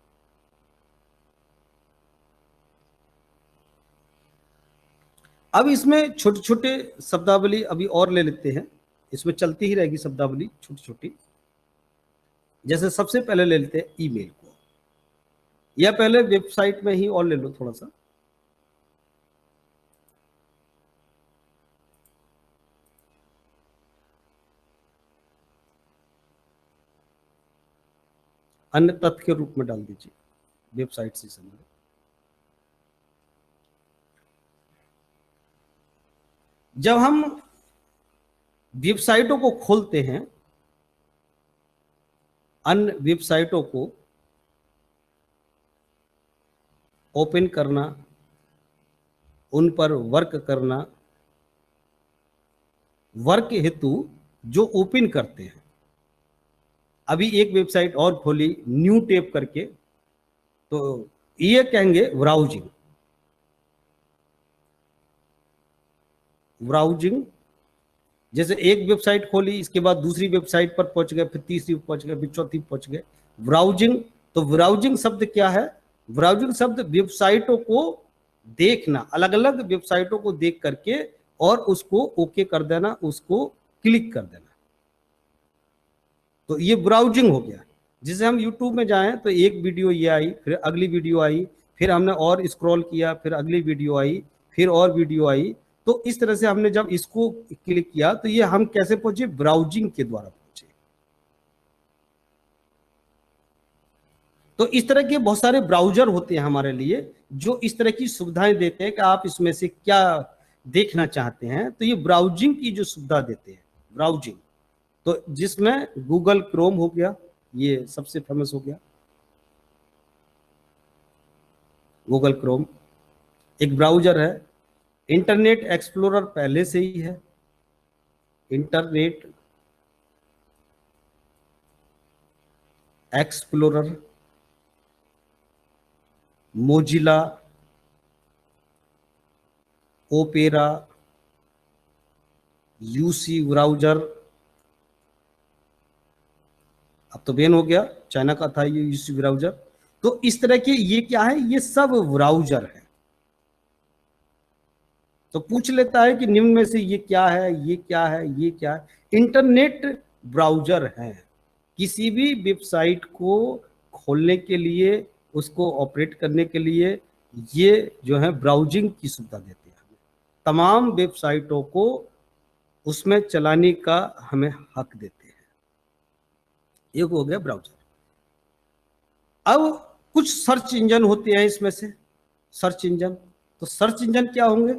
अब इसमें छोटे छोटे शब्दावली अभी और ले लेते हैं, इसमें चलती ही रहेगी शब्दावली छोटी छोटी। जैसे सबसे पहले ले लेते हैं ईमेल को, या पहले वेबसाइट में ही और ले लो थोड़ा सा। अन्य तथ्य के रूप में डाल दीजिए वेबसाइट से संबंधित। जब हम वेबसाइटों को खोलते हैं, अन्य वेबसाइटों को ओपन करना, उन पर वर्क करना, वर्क हेतु जो ओपन करते हैं, अभी एक वेबसाइट और खोली न्यू टैब करके, तो ये कहेंगे ब्राउजिंग। ब्राउजिंग, जैसे एक वेबसाइट खोली, इसके बाद दूसरी वेबसाइट पर पहुंच गए, फिर तीसरी पहुंच गए, फिर चौथी पहुंच गए, ब्राउजिंग। तो ब्राउजिंग शब्द क्या है? ब्राउजिंग शब्द वेबसाइटों को देखना, अलग अलग वेबसाइटों को देख करके और उसको ओके कर देना, उसको क्लिक कर देना, तो ये ब्राउजिंग हो गया। जिसे हम यूट्यूब में जाएं तो एक वीडियो ये आई, फिर अगली वीडियो आई, फिर हमने और स्क्रॉल किया, फिर अगली वीडियो आई, फिर और वीडियो आई। तो इस तरह से हमने जब इसको क्लिक किया तो ये हम कैसे पहुंचे? ब्राउजिंग के द्वारा पहुंचे। तो इस तरह के बहुत सारे ब्राउजर होते हैं हमारे लिए, जो इस तरह की सुविधाएं देते हैं कि आप इसमें से क्या देखना चाहते हैं, तो ये ब्राउजिंग की जो सुविधा देते हैं, ब्राउजिंग। तो जिसमें गूगल क्रोम हो गया, ये सबसे फेमस हो गया गूगल क्रोम, एक ब्राउजर है। इंटरनेट एक्सप्लोरर पहले से ही है, internet explorer, Mozilla, opera, UC browser, अब तो बैन हो गया, चाइना का था ये यूसी ब्राउजर। तो इस तरह के ये क्या है? ये सब ब्राउजर है। तो पूछ लेता है कि निम्न में से ये क्या है, ये क्या है, ये क्या है? इंटरनेट ब्राउजर है। किसी भी वेबसाइट को खोलने के लिए, उसको ऑपरेट करने के लिए ये जो है ब्राउजिंग की सुविधा देते हैं। तमाम वेबसाइटों को उसमें चलाने का हमें हक देते हैं। एक हो गया ब्राउजर। अब कुछ सर्च इंजन होते हैं इसमें से, सर्च इंजन। तो सर्च इंजन क्या होंगे?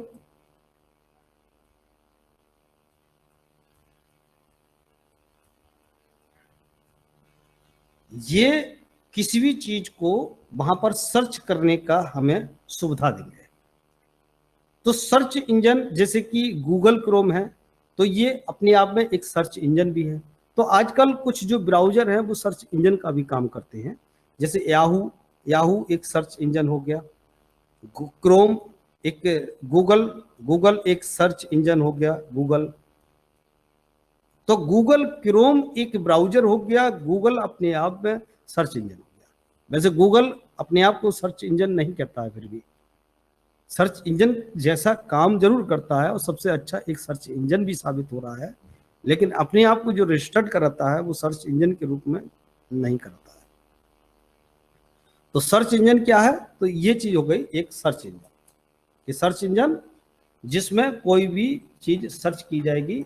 ये किसी भी चीज को वहां पर सर्च करने का हमें सुविधा देंगे। तो सर्च इंजन जैसे कि गूगल क्रोम है, तो ये अपने आप में एक सर्च इंजन भी है। तो आजकल कुछ जो ब्राउजर हैं वो सर्च इंजन का भी काम करते हैं, जैसे याहू, याहू एक सर्च इंजन हो गया, क्रोम एक, गूगल, गूगल एक सर्च इंजन हो गया, गूगल। तो गूगल क्रोम एक ब्राउजर हो गया, गूगल अपने आप में सर्च इंजन हो गया। वैसे गूगल अपने आप को सर्च इंजन नहीं कहता है, फिर भी सर्च इंजन जैसा काम जरूर करता है और सबसे अच्छा एक सर्च इंजन भी साबित हो रहा है, लेकिन अपने आप को जो रजिस्टर्ड कराता है वो सर्च इंजन के रूप में नहीं कराता है। तो सर्च इंजन क्या है? तो ये चीज हो गई एक सर्च इंजन, कि सर्च इंजन जिसमें कोई भी चीज सर्च की जाएगी,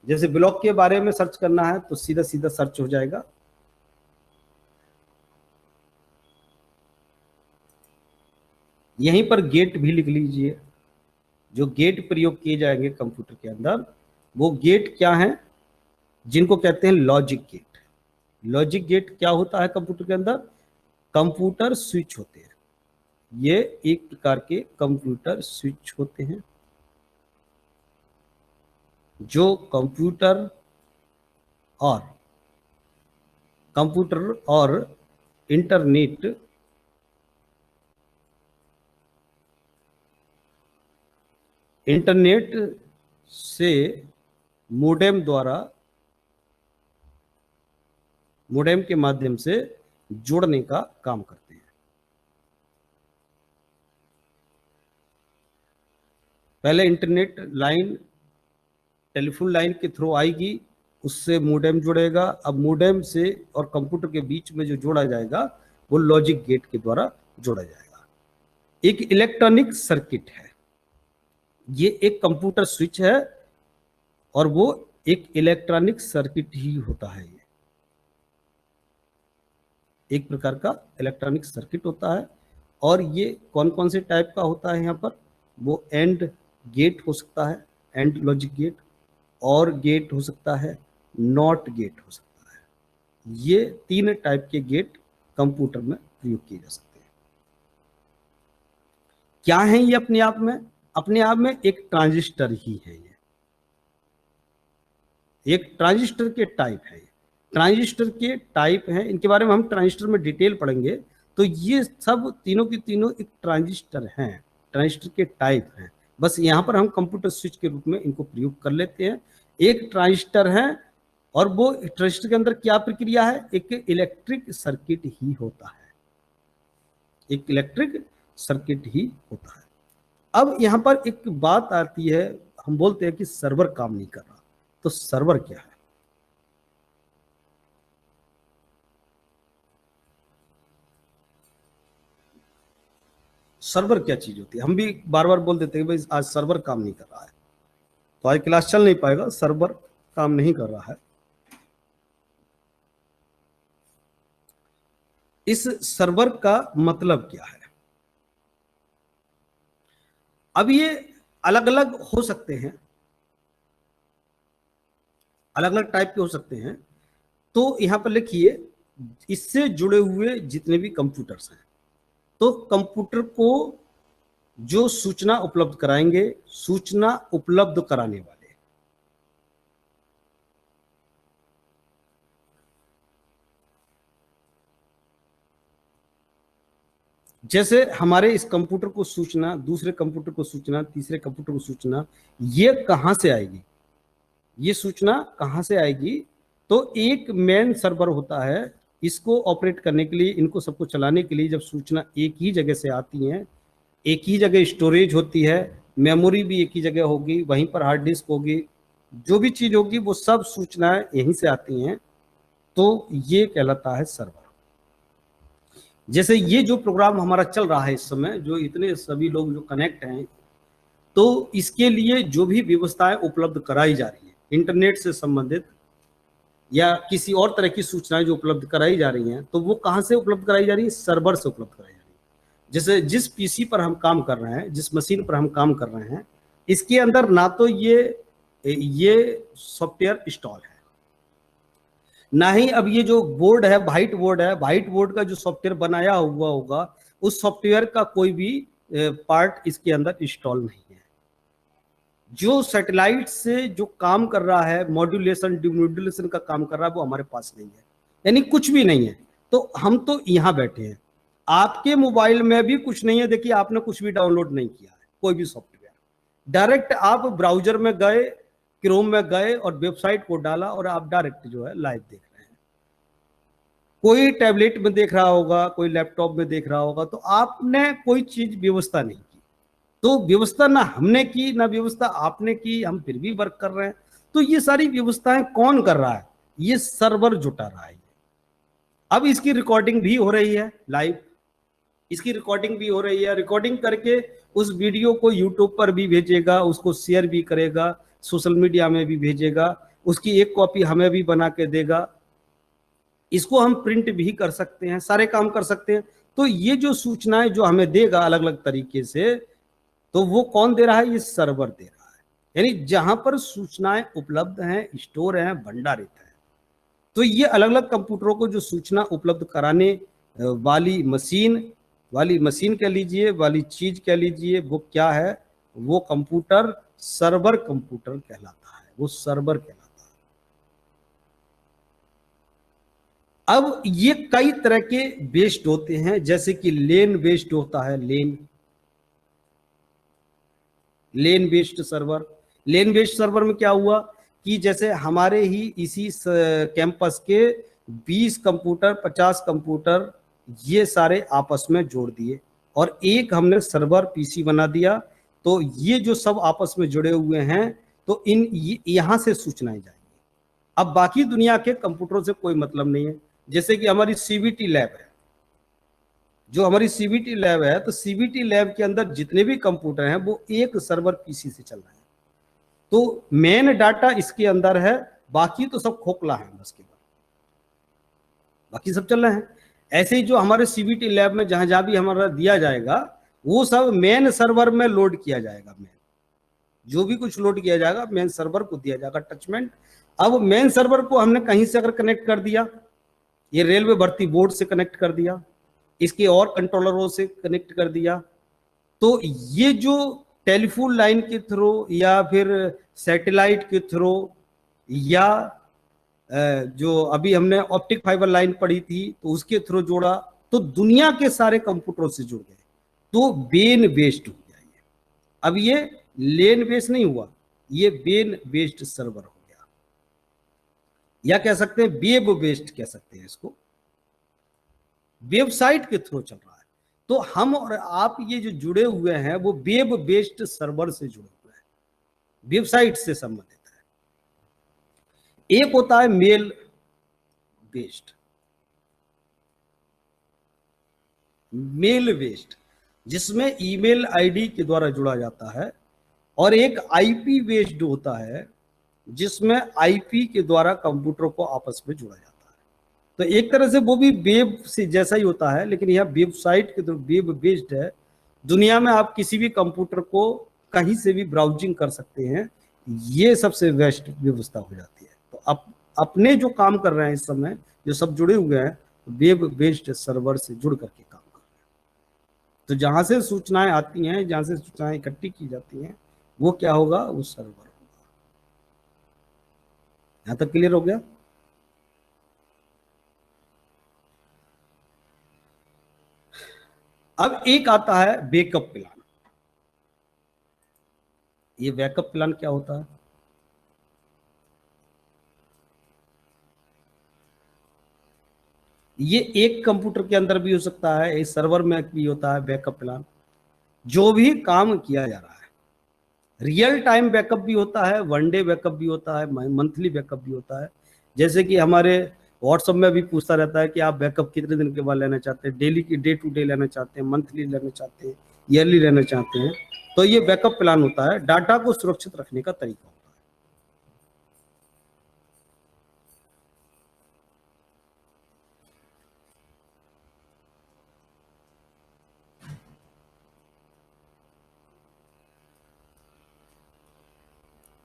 जैसे ब्लॉग के बारे में सर्च करना है तो सीधा सीधा सर्च हो जाएगा। यहीं पर गेट भी लिख लीजिए, जो गेट प्रयोग किए जाएंगे कंप्यूटर के अंदर, वो गेट क्या है, जिनको कहते हैं लॉजिक गेट। लॉजिक गेट क्या होता है कंप्यूटर के अंदर? कंप्यूटर स्विच होते हैं, ये एक प्रकार के कंप्यूटर स्विच होते हैं जो कंप्यूटर और इंटरनेट से मोडेम के माध्यम से जोड़ने का काम करते हैं। पहले इंटरनेट लाइन टेलीफोन लाइन के थ्रू आएगी, उससे मोडेम जुड़ेगा। अब मोडेम से और कंप्यूटर के बीच में जो जोड़ा जाएगा वो लॉजिक गेट के द्वारा जोड़ा जाएगा। एक इलेक्ट्रॉनिक सर्किट है, ये एक कंप्यूटर स्विच है और वो एक इलेक्ट्रॉनिक सर्किट ही होता है। ये एक प्रकार का इलेक्ट्रॉनिक सर्किट होता है। और ये कौन कौन से टाइप का होता है? यहाँ पर वो एंड गेट हो सकता है, एंड लॉजिक गेट, और गेट हो सकता है, नॉट गेट हो सकता है। ये 3 टाइप के गेट कंप्यूटर में प्रयोग किए जा सकते हैं। क्या है ये अपने आप में? अपने आप में एक ट्रांजिस्टर ही है। ये एक ट्रांजिस्टर के टाइप है। ट्रांजिस्टर के टाइप है, इनके बारे में हम ट्रांजिस्टर में डिटेल पढ़ेंगे। तो ये सब तीनों के तीनों एक ट्रांजिस्टर हैं, ट्रांजिस्टर के टाइप हैं। बस यहाँ पर हम कंप्यूटर स्विच के रूप में इनको प्रयोग कर लेते हैं। एक ट्रांजिस्टर है और वो ट्रांजिस्टर के अंदर क्या प्रक्रिया है? एक इलेक्ट्रिक सर्किट ही होता है, एक इलेक्ट्रिक सर्किट ही होता है। अब यहाँ पर एक बात आती है, हम बोलते हैं कि सर्वर काम नहीं कर रहा। तो सर्वर क्या है? सर्वर क्या चीज होती है? हम भी बार बार बोल देते हैं भाई आज सर्वर काम नहीं कर रहा है, तो आज क्लास चल नहीं पाएगा, सर्वर काम नहीं कर रहा है। इस सर्वर का मतलब क्या है? अब ये अलग अलग हो सकते हैं, अलग अलग टाइप के हो सकते हैं। तो यहां पर लिखिए, इससे जुड़े हुए जितने भी कंप्यूटर्स हैं, तो कंप्यूटर को जो सूचना उपलब्ध कराएंगे, सूचना उपलब्ध कराने वाले, जैसे हमारे इस कंप्यूटर को सूचना, दूसरे कंप्यूटर को सूचना, तीसरे कंप्यूटर को सूचना, ये कहां से आएगी? ये सूचना कहां से आएगी? तो एक मेन सर्वर होता है, इसको ऑपरेट करने के लिए, इनको सबको चलाने के लिए जब सूचना एक ही जगह से आती है, एक ही जगह स्टोरेज होती है, मेमोरी भी एक ही जगह होगी, वहीं पर हार्ड डिस्क होगी, जो भी चीज होगी वो सब सूचनाएं यहीं से आती हैं। तो ये कहलाता है सर्वर। जैसे ये जो प्रोग्राम हमारा चल रहा है इस समय, जो इतने सभी लोग जो कनेक्ट हैं, तो इसके लिए जो भी व्यवस्थाएं उपलब्ध कराई जा रही है, इंटरनेट से संबंधित या किसी और तरह की सूचनाएं जो उपलब्ध कराई जा रही हैं, तो वो कहां से उपलब्ध कराई जा रही है? सर्वर से उपलब्ध कराई जा रही है। जैसे जिस पीसी पर हम काम कर रहे हैं, जिस मशीन पर हम काम कर रहे हैं, इसके अंदर ना तो ये सॉफ्टवेयर इंस्टॉल है, ना ही अब ये जो बोर्ड है, व्हाइट बोर्ड है, व्हाइट बोर्ड का जो सॉफ्टवेयर बनाया हुआ होगा, उस सॉफ्टवेयर का कोई भी पार्ट इसके अंदर इंस्टॉल नहीं है। जो सैटेलाइट से जो काम कर रहा है, मॉड्यूलेशन डिमॉड्यूलेशन का काम कर रहा है, वो हमारे पास नहीं है, यानी कुछ भी नहीं है। तो हम तो यहाँ बैठे हैं, आपके मोबाइल में भी कुछ नहीं है। देखिए आपने कुछ भी डाउनलोड नहीं किया है, कोई भी सॉफ्टवेयर, डायरेक्ट आप ब्राउजर में गए, क्रोम में गए और वेबसाइट को डाला और आप डायरेक्ट जो है लाइव देख रहे हैं। कोई टैबलेट में देख रहा होगा, कोई लैपटॉप में देख रहा होगा, तो आपने कोई चीज व्यवस्था नहीं की। तो व्यवस्था ना हमने की, ना व्यवस्था आपने की, हम फिर भी वर्क कर रहे हैं। तो ये सारी व्यवस्थाएं कौन कर रहा है? ये सर्वर जुटा रहा है। अब इसकी रिकॉर्डिंग भी हो रही है लाइव, इसकी रिकॉर्डिंग भी हो रही है, रिकॉर्डिंग करके उस वीडियो को यूट्यूब पर भी भेजेगा, उसको शेयर भी करेगा, सोशल मीडिया में भी भेजेगा, उसकी एक कॉपी हमें भी बना के देगा, इसको हम प्रिंट भी कर सकते हैं, सारे काम कर सकते हैं। तो ये जो सूचनाएं जो हमें देगा अलग अलग तरीके से, तो वो कौन दे रहा है? ये सर्वर दे रहा है। यानी जहां पर सूचनाएं उपलब्ध हैं, स्टोर हैं, भंडारित है। तो ये अलग अलग कंप्यूटरों को जो सूचना उपलब्ध कराने वाली मशीन कह लीजिए, वाली चीज कह लीजिए, वो क्या है? वो कंप्यूटर सर्वर कंप्यूटर कहलाता है, वो सर्वर कहलाता है। अब ये कई तरह के बेस्ड होते हैं, जैसे कि लेन बेस्ड होता है, लेन बेस्ड सर्वर। लेन बेस्ड सर्वर में क्या हुआ कि जैसे हमारे ही इसी कैंपस के 20 कंप्यूटर, 50 कंप्यूटर, ये सारे आपस में जोड़ दिए और एक हमने सर्वर पीसी बना दिया। तो ये जो सब आपस में जुड़े हुए हैं, तो इन यहां से सूचनाएं जाएंगी। अब बाकी दुनिया के कंप्यूटरों से कोई मतलब नहीं है। जैसे कि हमारी सीबीटी लैब है, जो हमारी सीबीटी लैब है, तो सीबीटी लैब के अंदर जितने भी कंप्यूटर हैं वो एक सर्वर पीसी से चल रहे हैं। तो मेन डाटा इसके अंदर है, बाकी तो सब खोखला है, बस के बाद बाकी सब चल रहे हैं। ऐसे ही जो हमारे सीबीटी लैब में जहां जहां भी हमारा दिया जाएगा, वो सब मेन सर्वर में लोड किया जाएगा। मेन जो भी कुछ लोड किया जाएगा मेन सर्वर को दिया जाएगा अटैचमेंट। अब मेन सर्वर को हमने कहीं से अगर कनेक्ट कर दिया, ये रेलवे भर्ती बोर्ड से कनेक्ट कर दिया, इसके और कंट्रोलरों से कनेक्ट कर दिया, तो ये जो टेलीफोन लाइन के थ्रू या फिर सैटेलाइट के थ्रू या जो अभी हमने ऑप्टिक फाइबर लाइन पढ़ी थी तो उसके थ्रू जोड़ा, तो दुनिया के सारे कंप्यूटरों से जुड़ गए, तो बेन बेस्ड हो गया ये। अब ये लेन बेस्ड नहीं हुआ, ये बेन बेस्ड सर्वर हो गया, या कह सकते हैं वेब बेस्ड कह सकते हैं इसको, वेबसाइट के थ्रू चल रहा है। तो हम और आप ये जो जुड़े हुए हैं वो वेब बेस्ड सर्वर से जुड़े हुए हैं, वेबसाइट से संबंधित है। एक होता है मेल बेस्ड, जिसमें ईमेल आईडी के द्वारा जुड़ा जाता है, और एक आईपी बेस्ड होता है जिसमें आईपी के द्वारा कंप्यूटर को आपस में जोड़ा जाता है। तो एक तरह से वो भी वेब से जैसा ही होता है, लेकिन यह वेबसाइट के थ्रू वेब बेस्ड है। दुनिया में आप किसी भी कंप्यूटर को कहीं से भी ब्राउजिंग कर सकते हैं, ये सबसे बेस्ट व्यवस्था हो जाती है। तो अपने जो काम कर रहे हैं इस समय, जो सब जुड़े हुए हैं, वेब बेस्ड सर्वर से जुड़ करके काम कर रहे हैं। तो जहां से सूचनाएं आती हैं, जहां से सूचनाएं इकट्ठी की जाती हैं, वो क्या होगा? वो सर्वर होगा। यहां तक क्लियर हो गया? अब एक आता है बैकअप प्लान। ये बैकअप प्लान क्या होता है? ये एक कंप्यूटर के अंदर भी हो सकता है, एक सर्वर में भी होता है बैकअप प्लान। जो भी काम किया जा रहा है, रियल टाइम बैकअप भी होता है, वन डे बैकअप भी होता है, मंथली बैकअप भी होता है। जैसे कि हमारे व्हाट्सएप में भी पूछता रहता है कि आप बैकअप कितने दिन के बाद लेना चाहते हैं, डेली की डे टू डे लेना चाहते हैं, मंथली लेना चाहते हैं, ईयरली लेना चाहते हैं। तो ये बैकअप प्लान होता है, डाटा को सुरक्षित रखने का तरीका होता है।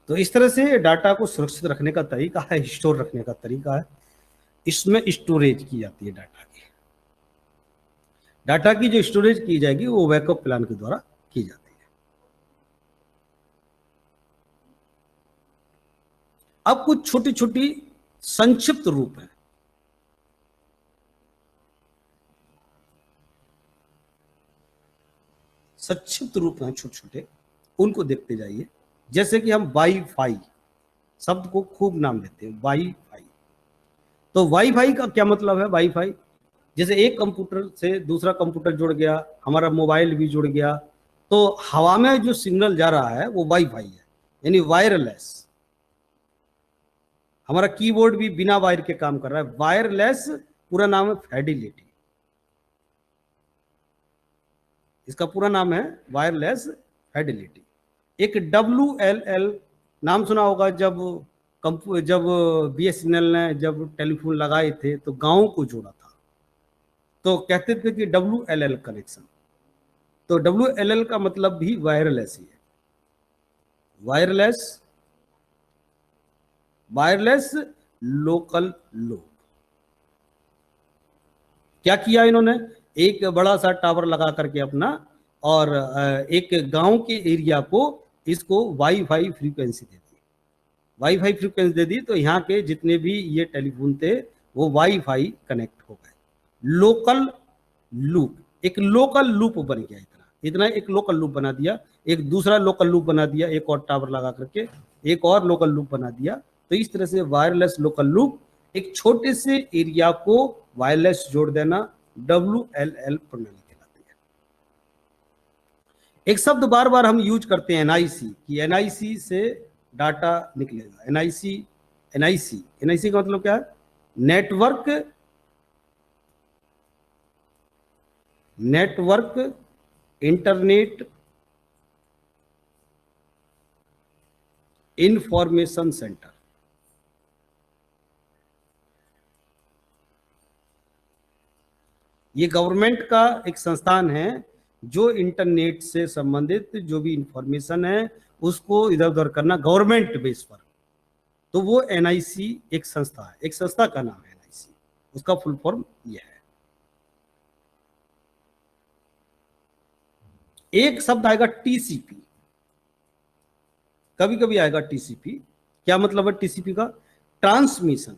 तो इस तरह से डाटा को सुरक्षित रखने का तरीका है, स्टोर रखने का तरीका है। इसमें स्टोरेज की जाती है डाटा की जो स्टोरेज की जाएगी वो बैकअप प्लान के द्वारा की जाती है। अब कुछ छोटी छोटी संक्षिप्त रूप है। संक्षिप्त रूप हैं छोटे छोटे, उनको देखते जाइए। जैसे कि हम वाईफाई शब्द को खूब नाम लेते हैं, वाईफाई। तो वाईफाई का क्या मतलब है? वाईफाई जैसे एक कंप्यूटर से दूसरा कंप्यूटर जुड़ गया, हमारा मोबाइल भी जुड़ गया, तो हवा में जो सिग्नल जा रहा है वो वाईफाई है, यानी वायरलेस। हमारा कीबोर्ड भी बिना वायर के काम कर रहा है, वायरलेस। पूरा नाम है फिडेलिटी, इसका पूरा नाम है वायरलेस फिडेलिटी। एक WLL नाम सुना होगा, जब BSNL ने जब टेलीफोन लगाए थे तो गांव को जोड़ा था, तो कहते थे कि WLL कनेक्शन। तो WLL का मतलब भी वायरलेस ही है, वायरलेस, वायरलेस लोकल लूप। क्या किया इन्होंने? एक बड़ा सा टावर लगा करके अपना, और एक गांव के एरिया को इसको वाईफाई फ्रीक्वेंसी दे दी, वाईफाई फ्रीक्वेंसी दे दी, तो यहाँ के जितने भी ये टेलीफोन थे वो वाईफाई कनेक्ट हो गए। लोकल लूप, एक लोकल लूप बन गया, इतना इतना एक लोकल लूप बना दिया, एक दूसरा लोकल लूप बना दिया, एक और टावर लगा करके एक और लोकल लूप बना दिया। तो इस तरह से वायरलेस लोकल लूप, एक छोटे से एरिया को वायरलेस जोड़ देना, WLL प्रणाली कहलाती है। एक शब्द बार बार हम यूज करते हैं, NIC, कि NIC से डाटा निकलेगा। NIC का मतलब क्या है? Network internet information centre. ये गवर्नमेंट का एक संस्थान है जो इंटरनेट से संबंधित जो भी इंफॉर्मेशन है उसको इधर उधर करना गवर्नमेंट बेस पर। तो वो NIC एक संस्था है, एक संस्था का नाम है NIC, उसका फुल फॉर्म ये है। एक शब्द आएगा TCP, कभी कभी आएगा TCP। क्या मतलब है TCP का? Transmission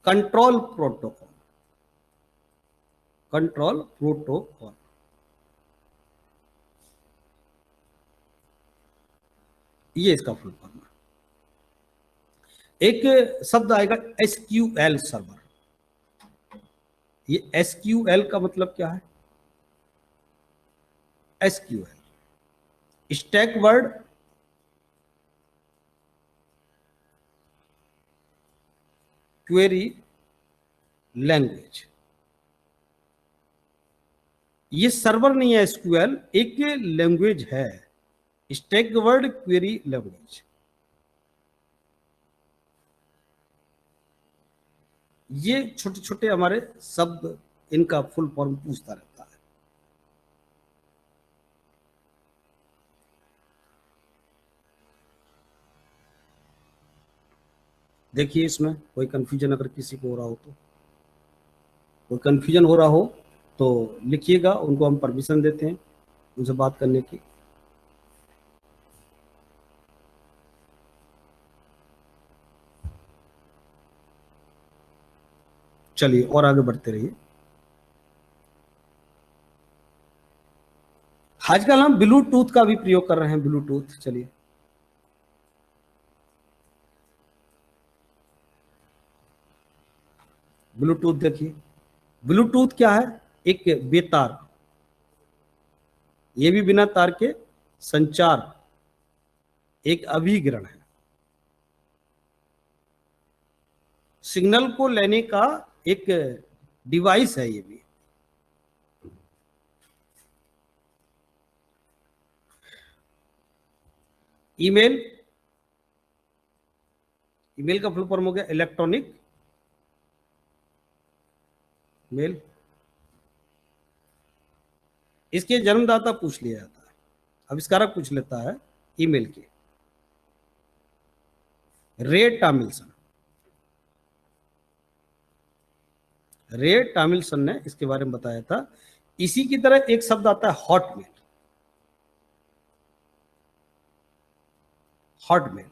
control protocol. ये इसका फुल फॉर्म है। एक शब्द आएगा SQL सर्वर। ये SQL का मतलब क्या है? SQL stack word query language. ये सर्वर नहीं है, SQL एक लैंग्वेज है, स्टैक वर्ड क्वेरी लैंग्वेज। ये छोटे छोटे हमारे शब्द, इनका फुल फॉर्म पूछता रहता है। देखिए इसमें कोई कंफ्यूजन अगर किसी को हो रहा हो, तो कोई कंफ्यूजन हो रहा हो तो लिखिएगा, उनको हम परमिशन देते हैं उनसे बात करने की। चलिए और आगे बढ़ते रहिए। आजकल हम ब्लूटूथ का भी प्रयोग कर रहे हैं, ब्लूटूथ। चलिए ब्लूटूथ देखिए, ब्लूटूथ क्या है? एक बेतार, ये भी बिना तार के संचार, एक अभिग्रहण है, सिग्नल को लेने का एक डिवाइस है। ये भी ईमेल, ईमेल का फुल फॉर्म हो गया इलेक्ट्रॉनिक मेल। इसके जन्मदाता पूछ लिया जाता है, आविष्कारक पूछ लेता है ईमेल के, रे टॉमिल्सन। रे टॉमिल्सन ने इसके बारे में बताया था। इसी की तरह एक शब्द आता है हॉटमेल। हॉटमेल।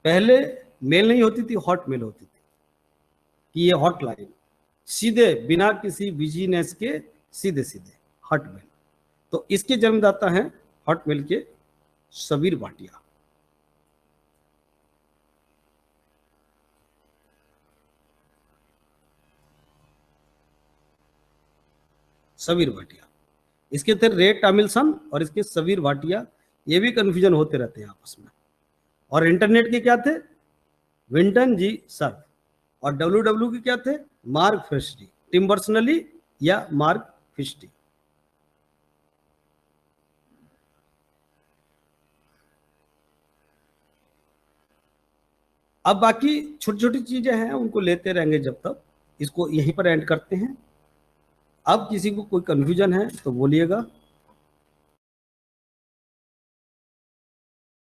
पहले मेल नहीं होती थी, हॉटमेल होती थी कि ये हॉटलाइन, सीधे बिना किसी बिजीनेस के सीधे सीधे हॉटमेल। तो इसके जन्मदाता हैं हॉटमेल के सबीर भाटिया। सबीर भाटिया, इसके थे रे टामिलसन और इसके सबीर भाटिया। ये भी कंफ्यूजन होते रहते हैं आपस में। और इंटरनेट के क्या थे? विंटन जी सर्फ। और डब्ल्यू डब्ल्यू के क्या थे? मार्क फिस्टी। टिम बर्नर्स-ली या मार्क फिस्टी। अब बाकी छोटी छोटी चीजें हैं, उनको लेते रहेंगे जब तक। इसको यहीं पर एंड करते हैं। अब किसी को कोई कंफ्यूजन है तो बोलिएगा।